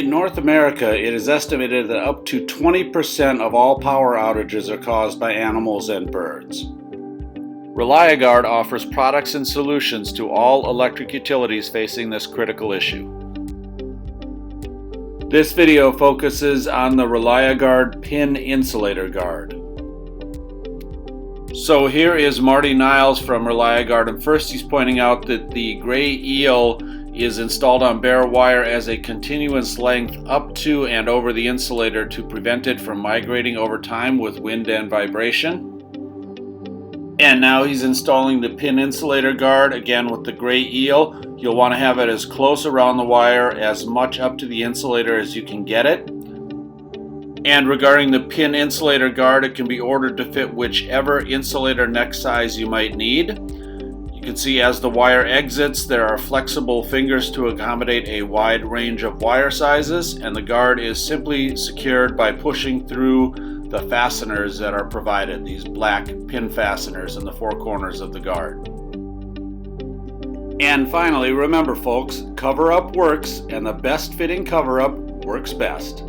in North America, it is estimated that up to 20% of all power outages are caused by animals and birds. ReliaGuard offers products and solutions to all electric utilities facing this critical issue. This video focuses on the ReliaGuard Pin Insulator Guard. So here is Marty Niles from ReliaGuard, and first he's pointing out that the gray eel is installed on bare wire as a continuous length up to and over the insulator to prevent it from migrating over time with wind and vibration. And now he's installing the Pin Insulator Guard, again with the gray eel. You'll want to have it as close around the wire, as much up to the insulator as you can get it. And regarding the Pin Insulator Guard, it can be ordered to fit whichever insulator neck size you might need. You can see as the wire exits, there are flexible fingers to accommodate a wide range of wire sizes, and the guard is simply secured by pushing through the fasteners that are provided, these black pin fasteners in the four corners of the guard. And finally, remember folks, cover up works, and the best fitting cover up works best.